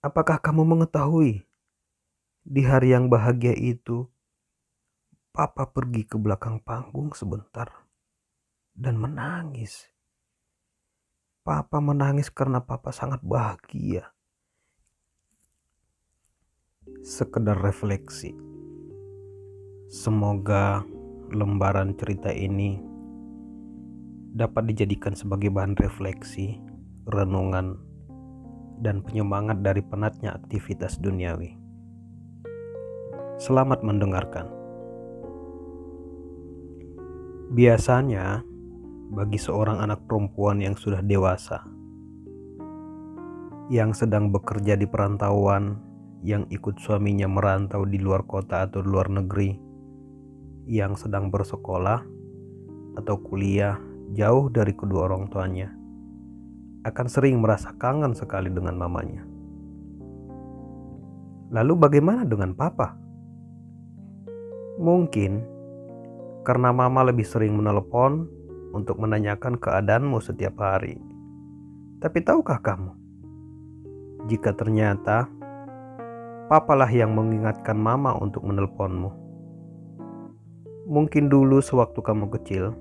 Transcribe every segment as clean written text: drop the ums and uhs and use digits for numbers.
Apakah kamu mengetahui di hari yang bahagia itu, Papa pergi ke belakang panggung sebentar dan menangis. Papa menangis karena Papa sangat bahagia. Sekedar refleksi. Semoga lembaran cerita ini dapat dijadikan sebagai bahan refleksi, renungan, dan penyemangat dari penatnya aktivitas duniawi. Selamat mendengarkan. Biasanya, bagi seorang anak perempuan yang sudah dewasa, yang sedang bekerja di perantauan, yang ikut suaminya merantau di luar kota atau luar negeri, yang sedang bersekolah atau kuliah jauh dari kedua orang tuanya, akan sering merasa kangen sekali dengan mamanya. Lalu bagaimana dengan papa? Mungkin karena mama lebih sering menelepon untuk menanyakan keadaanmu setiap hari. Tapi tahukah kamu, jika ternyata papalah yang mengingatkan mama untuk menelponmu? Mungkin dulu sewaktu kamu kecil,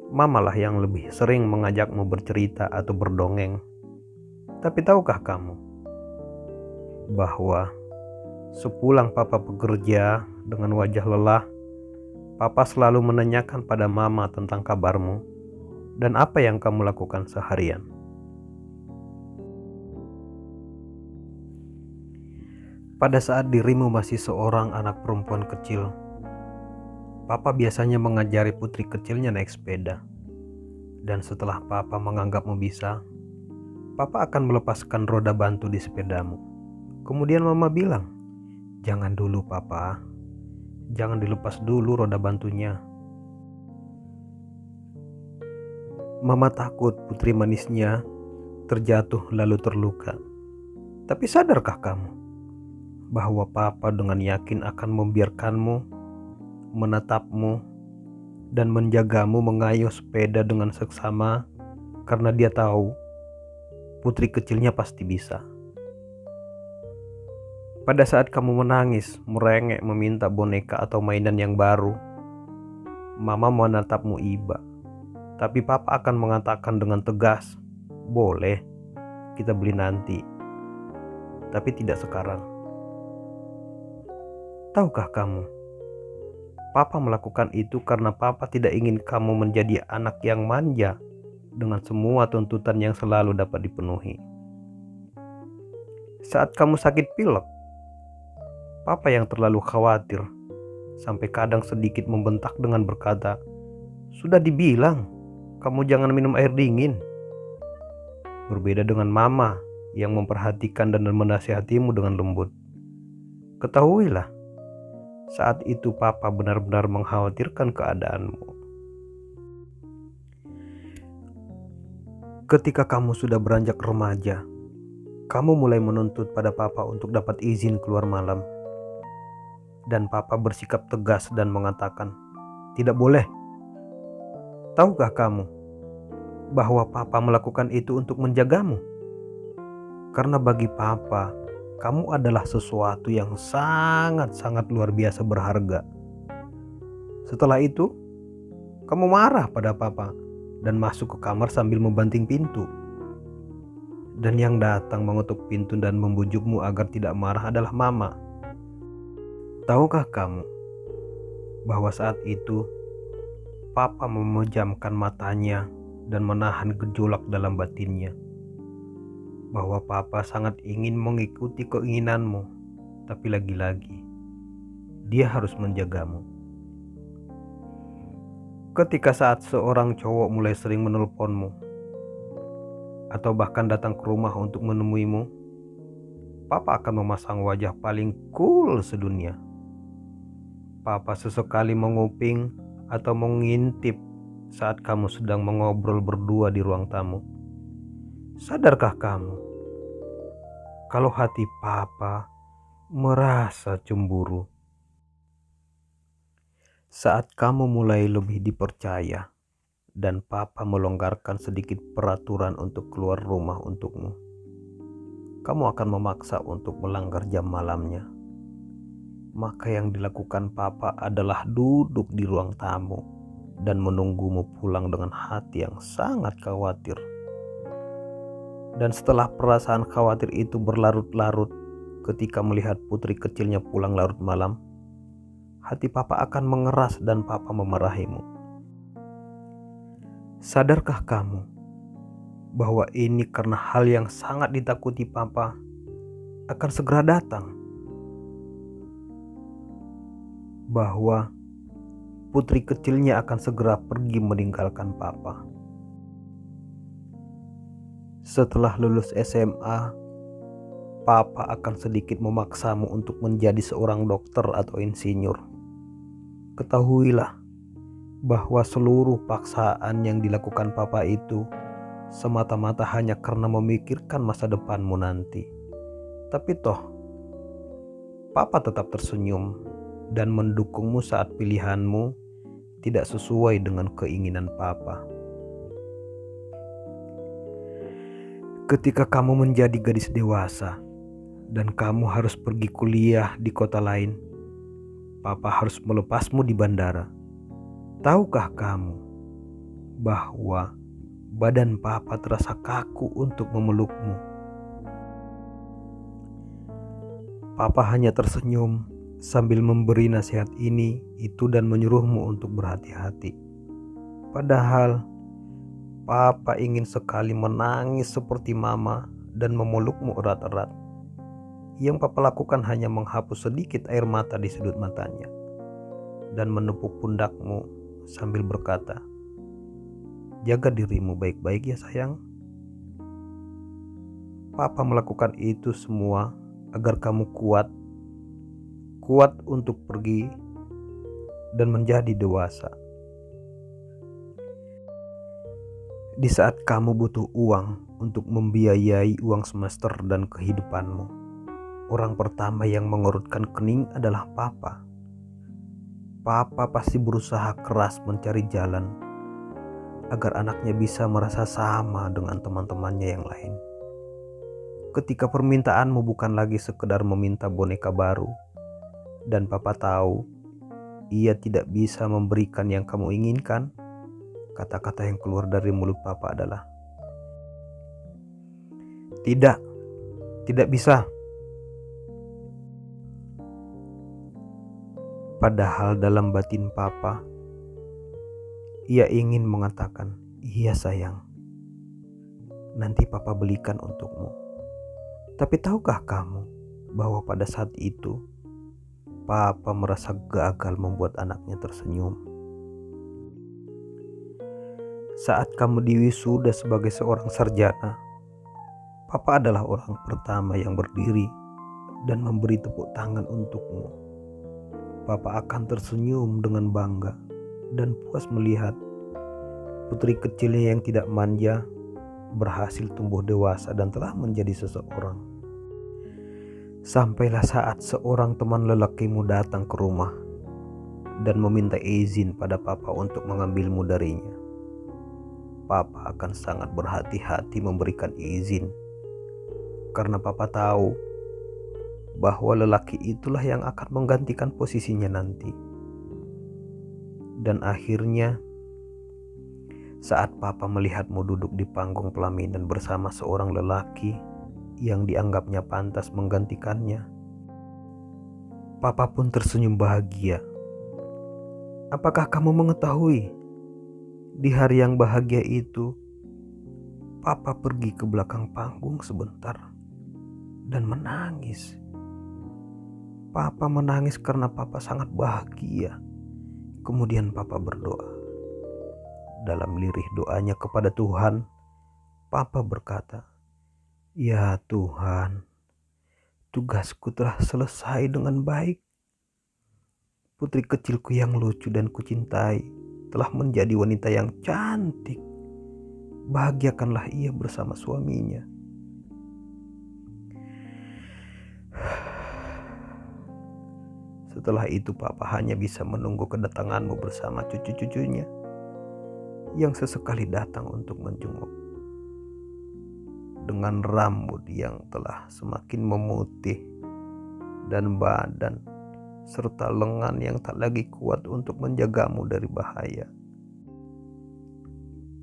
mamalah yang lebih sering mengajakmu bercerita atau berdongeng. Tapi tahukah kamu bahwa sepulang papa bekerja dengan wajah lelah, papa selalu menanyakan pada mama tentang kabarmu dan apa yang kamu lakukan seharian. Pada saat dirimu masih seorang anak perempuan kecil, papa biasanya mengajari putri kecilnya naik sepeda. Dan setelah papa menganggapmu bisa, papa akan melepaskan roda bantu di sepedamu. Kemudian mama bilang, "Jangan dulu papa, jangan dilepas dulu roda bantunya." Mama takut putri manisnya terjatuh lalu terluka. Tapi sadarkah kamu bahwa papa dengan yakin akan membiarkanmu, menatapmu, dan menjagamu mengayuh sepeda dengan seksama karena dia tahu putri kecilnya pasti bisa. Pada saat kamu menangis, merengek meminta boneka atau mainan yang baru, mama menatapmu iba. Tapi papa akan mengatakan dengan tegas, "Boleh, kita beli nanti. Tapi tidak sekarang." Tahukah kamu, papa melakukan itu karena papa tidak ingin kamu menjadi anak yang manja dengan semua tuntutan yang selalu dapat dipenuhi. Saat kamu sakit pilek, papa yang terlalu khawatir sampai kadang sedikit membentak dengan berkata, "Sudah dibilang, kamu jangan minum air dingin." Berbeda dengan mama yang memperhatikan dan menasihatimu dengan lembut. Ketahuilah, saat itu papa benar-benar mengkhawatirkan keadaanmu. Ketika kamu sudah beranjak remaja, kamu mulai menuntut pada papa untuk dapat izin keluar malam. Dan papa bersikap tegas dan mengatakan, "Tidak boleh." Tahukah kamu bahwa papa melakukan itu untuk menjagamu? Karena bagi papa, kamu adalah sesuatu yang sangat-sangat luar biasa berharga. Setelah itu, kamu marah pada papa dan masuk ke kamar sambil membanting pintu. Dan yang datang mengetuk pintu dan membujukmu agar tidak marah adalah mama. Tahukah kamu bahwa saat itu papa memejamkan matanya dan menahan gejolak dalam batinnya? Bahwa papa sangat ingin mengikuti keinginanmu, tapi lagi-lagi dia harus menjagamu. Ketika saat seorang cowok mulai sering menelponmu atau bahkan datang ke rumah untuk menemuimu, papa akan memasang wajah paling cool sedunia. Papa sesekali menguping atau mengintip saat kamu sedang mengobrol berdua di ruang tamu. Sadarkah kamu kalau hati papa merasa cemburu saat kamu mulai lebih dipercaya dan papa melonggarkan sedikit peraturan untuk keluar rumah untukmu? kamu akan memaksa untuk melanggar jam malamnya. Maka yang dilakukan papa adalah duduk di ruang tamu dan menunggumu pulang dengan hati yang sangat khawatir. Dan setelah perasaan khawatir itu berlarut-larut ketika melihat putri kecilnya pulang larut malam, hati papa akan mengeras dan papa memarahimu. Sadarkah kamu bahwa ini karena hal yang sangat ditakuti papa akan segera datang? Bahwa putri kecilnya akan segera pergi meninggalkan papa. Setelah lulus SMA, papa akan sedikit memaksamu untuk menjadi seorang dokter atau insinyur. Ketahuilah bahwa seluruh paksaan yang dilakukan papa itu semata-mata hanya karena memikirkan masa depanmu nanti. Tapi toh, papa tetap tersenyum dan mendukungmu saat pilihanmu tidak sesuai dengan keinginan papa. Ketika kamu menjadi gadis dewasa dan kamu harus pergi kuliah di kota lain, papa harus melepasmu di bandara. Tahukah kamu bahwa badan papa terasa kaku untuk memelukmu? Papa hanya tersenyum sambil memberi nasihat ini, itu dan menyuruhmu untuk berhati-hati. Padahal papa ingin sekali menangis seperti mama dan memelukmu erat-erat. Yang papa lakukan hanya menghapus sedikit air mata di sudut matanya dan menepuk pundakmu sambil berkata, "Jaga dirimu baik-baik ya sayang." Papa melakukan itu semua agar kamu kuat untuk pergi dan menjadi dewasa. Di saat kamu butuh uang untuk membiayai uang semester dan kehidupanmu, orang pertama yang mengerutkan kening adalah papa. Papa pasti berusaha keras mencari jalan agar anaknya bisa merasa sama dengan teman-temannya yang lain. Ketika permintaanmu bukan lagi sekedar meminta boneka baru, dan papa tahu ia tidak bisa memberikan yang kamu inginkan, kata-kata yang keluar dari mulut papa adalah, Tidak bisa." Padahal dalam batin papa, ia ingin mengatakan, "Iya sayang, nanti papa belikan untukmu." Tapi tahukah kamu bahwa pada saat itu papa merasa gagal membuat anaknya tersenyum. Saat kamu diwisuda sebagai seorang sarjana, papa adalah orang pertama yang berdiri dan memberi tepuk tangan untukmu. Papa akan tersenyum dengan bangga dan puas melihat putri kecilnya yang tidak manja berhasil tumbuh dewasa dan telah menjadi seseorang. Sampailah saat seorang teman lelakimu datang ke rumah dan meminta izin pada papa untuk mengambilmu darinya. Papa akan sangat berhati-hati memberikan izin karena papa tahu bahwa lelaki itulah yang akan menggantikan posisinya nanti. Dan akhirnya saat papa melihatmu duduk di panggung pelaminan bersama seorang lelaki yang dianggapnya pantas menggantikannya, papa pun tersenyum bahagia. Apakah kamu mengetahui, di hari yang bahagia itu, papa pergi ke belakang panggung sebentar dan menangis. Papa menangis karena papa sangat bahagia. Kemudian papa berdoa. Dalam lirih doanya kepada Tuhan, papa berkata, "Ya Tuhan, tugasku telah selesai dengan baik. Putri kecilku yang lucu dan kucintai telah menjadi wanita yang cantik. Bahagiakanlah ia bersama suaminya." Setelah itu papa hanya bisa menunggu kedatanganmu bersama cucu-cucunya yang sesekali datang untuk menjenguk. dengan rambut yang telah semakin memutih dan badan serta lengan yang tak lagi kuat untuk menjagamu dari bahaya.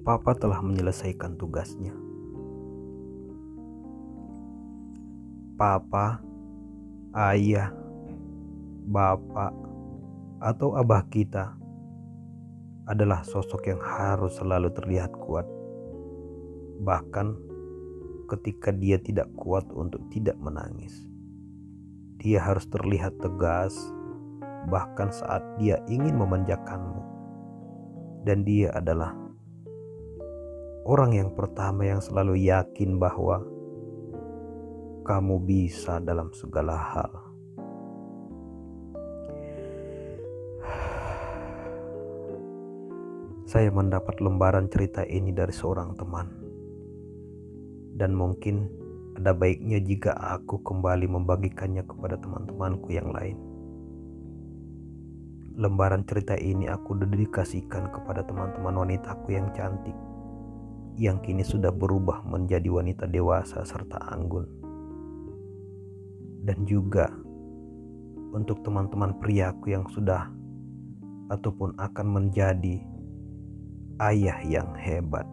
Papa telah menyelesaikan tugasnya. Papa, ayah, bapak, atau abah kita adalah sosok yang harus selalu terlihat kuat. Bahkan ketika dia tidak kuat untuk tidak menangis. Dia harus terlihat tegas, bahkan saat dia ingin memanjakanmu. Dan dia adalah orang yang pertama yang selalu yakin bahwa kamu bisa dalam segala hal. Saya mendapat lembaran cerita ini dari seorang teman. Dan mungkin ada baiknya jika aku kembali membagikannya kepada teman-temanku yang lain. Lembaran cerita ini aku dedikasikan kepada teman-teman wanitaku yang cantik, yang kini sudah berubah menjadi wanita dewasa serta anggun. Dan juga untuk teman-teman priaku yang sudah ataupun akan menjadi ayah yang hebat.